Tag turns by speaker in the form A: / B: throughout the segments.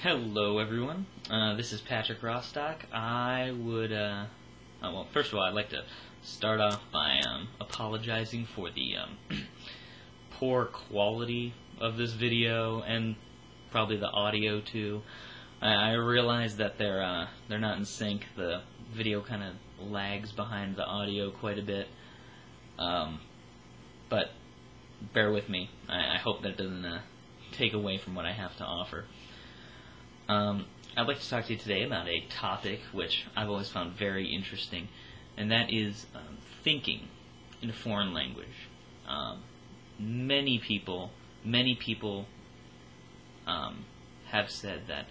A: Hello, everyone. This is Patrick Rostock. Well, first of all, I'd like to start off by apologizing for the poor quality of this video and probably the audio too. I realize that they're not in sync. The video kind of lags behind the audio quite a bit, but bear with me. I hope that doesn't take away from what I have to offer. I'd like to talk to you today about a topic which I've always found very interesting, and that is thinking in a foreign language. Many people have said that,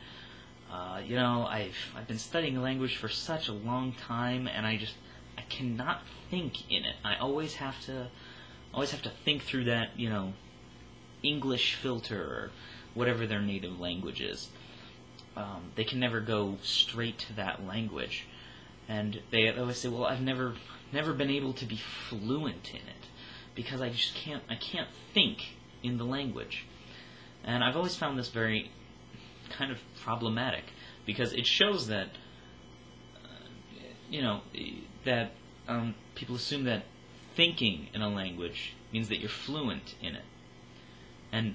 A: I've been studying a language for such a long time, and I cannot think in it. I always have to think through that, English filter or whatever their native language is. They can never go straight to that language, and they always say, "Well, I've never been able to be fluent in it because I can't think in the language." And I've always found this very kind of problematic because it shows that people assume that thinking in a language means that you're fluent in it, and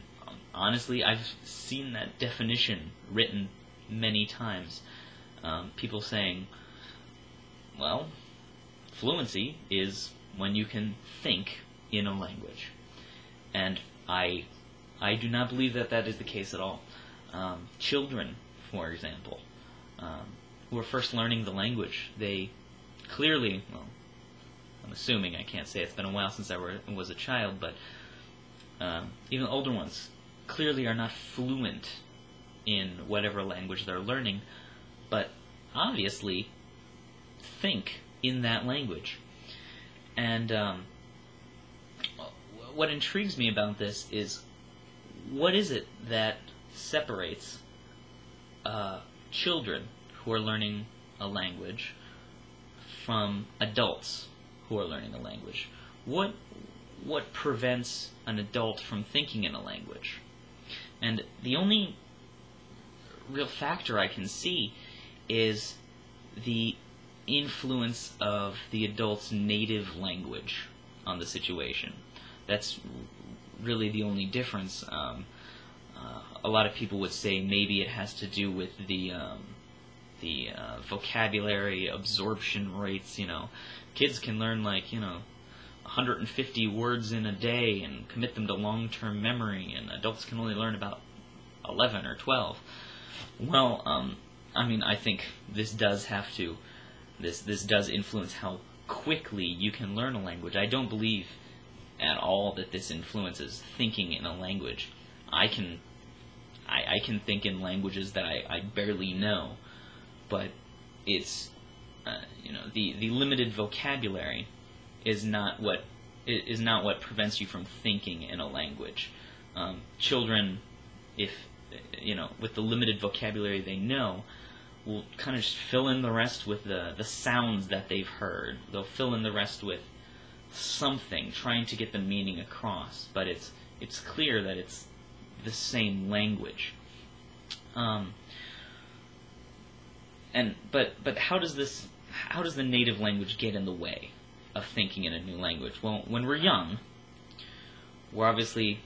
A: honestly, I've seen that definition written many times. People saying, well, fluency is when you can think in a language. And I do not believe that that is the case at all. Children, for example, who are first learning the language, they clearly, well, I'm assuming, I can't say, it's been a while since I was a child, but even older ones clearly are not fluent in whatever language they're learning, but obviously think in that language. And what intrigues me about this is, what is it that separates children who are learning a language from adults who are learning a language? What prevents an adult from thinking in a language? And the only real factor I can see is the influence of the adult's native language on the situation. That's really the only difference. A lot of people would say maybe it has to do with the vocabulary absorption rates. Kids can learn 150 words in a day and commit them to long-term memory, and adults can only learn about 11 or 12. Well, I think this does influence how quickly you can learn a language. I don't believe at all that this influences thinking in a language. I can think in languages that I barely know, but it's the limited vocabulary is not what prevents you from thinking in a language. Children, if with the limited vocabulary they know, will kind of just fill in the rest with the sounds that they've heard. They'll fill in the rest with something, trying to get the meaning across. But it's clear that it's the same language. But how does the native language get in the way of thinking in a new language? Well, when we're young, we're obviously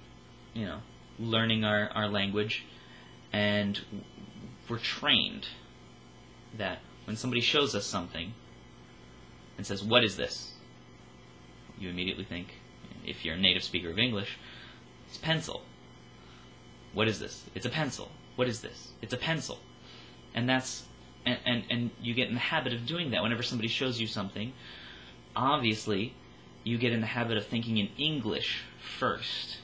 A: learning our language, and we're trained that when somebody shows us something and says, "What is this?" you immediately think, if you're a native speaker of English, it's pencil. What is this? It's a pencil. What is this? It's a pencil. And and you get in the habit of doing that whenever somebody shows you something. Obviously, you get in the habit of thinking in English first,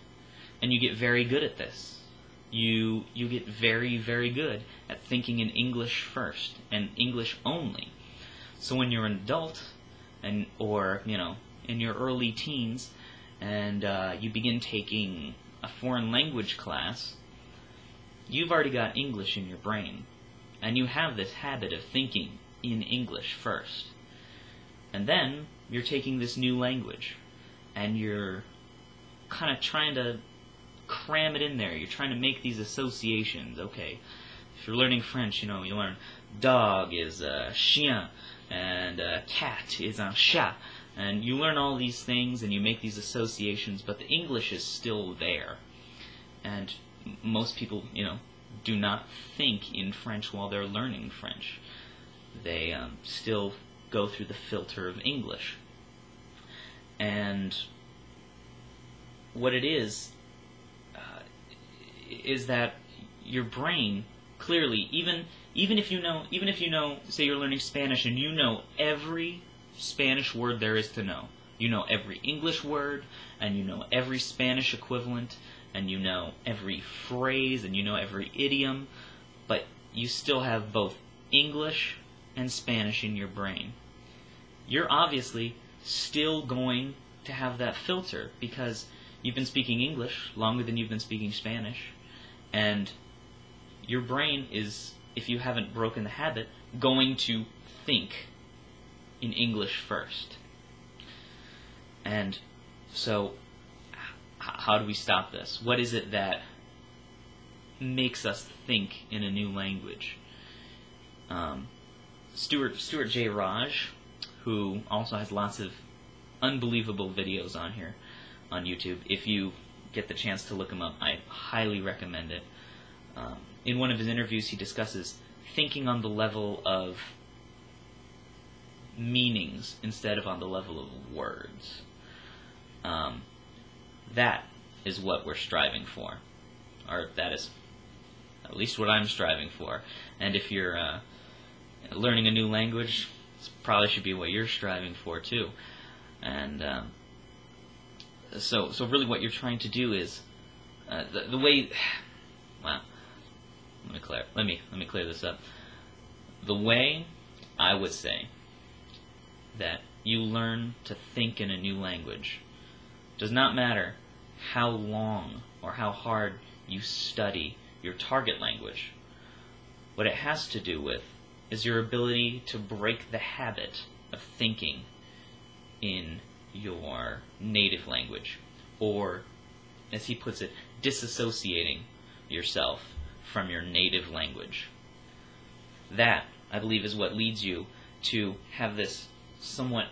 A: and you get very good at this. You get very, very good at thinking in English first, and English only. So when you're an adult, or in your early teens, and you begin taking a foreign language class, you've already got English in your brain, and you have this habit of thinking in English first. And then you're taking this new language, and you're kind of trying to cram it in there. You're trying to make these associations. Okay, If you're learning French, you know, you learn dog is chien, and cat is un chat. And you learn all these things and you make these associations, but the English is still there. And most people, you know, do not think in French while they're learning French. They still go through the filter of English. And what it is that your brain clearly, even if you know, say you're learning Spanish and you know every Spanish word there is to know. You know every English word, and you know every Spanish equivalent, and you know every phrase, and you know every idiom, but you still have both English and Spanish in your brain. You're obviously still going to have that filter because you've been speaking English longer than you've been speaking Spanish, and your brain is, if you haven't broken the habit, going to think in English first. And so, how do we stop this? What is it that makes us think in a new language? Stuart J. Raj, who also has lots of unbelievable videos on here on YouTube. If you get the chance to look him up, I highly recommend it. In one of his interviews, he discusses thinking on the level of meanings instead of on the level of words. That is what we're striving for, or that is at least what I'm striving for. And if you're learning a new language, this probably should be what you're striving for too. And so really, what you're trying to do is the way. Well, let me clear this up. The way I would say that you learn to think in a new language does not matter how long or how hard you study your target language. What it has to do with is your ability to break the habit of thinking in your native language, or, as he puts it, disassociating yourself from your native language. That, I believe, is what leads you to have this somewhat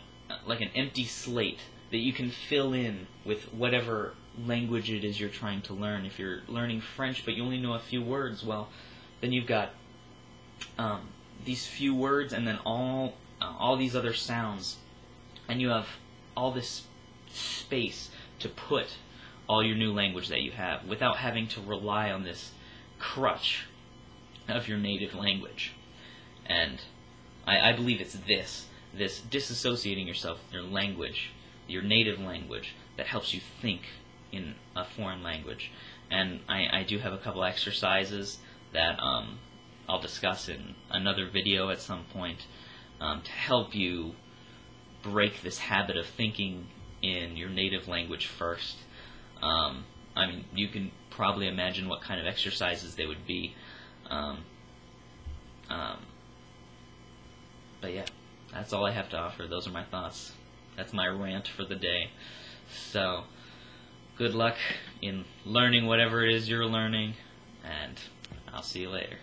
A: like an empty slate that you can fill in with whatever language it is you're trying to learn. If you're learning French but you only know a few words, well, then you've got these few words and then all these other sounds, and you have all this space to put all your new language that you have without having to rely on this crutch of your native language. And I believe it's this disassociating yourself from your language, your native language, that helps you think in a foreign language. And I do have a couple exercises that I'll discuss in another video at some point to help you break this habit of thinking in your native language first. I mean, you can probably imagine what kind of exercises they would be. But yeah, that's all I have to offer. Those are my thoughts. That's my rant for the day. So, good luck in learning whatever it is you're learning, and I'll see you later.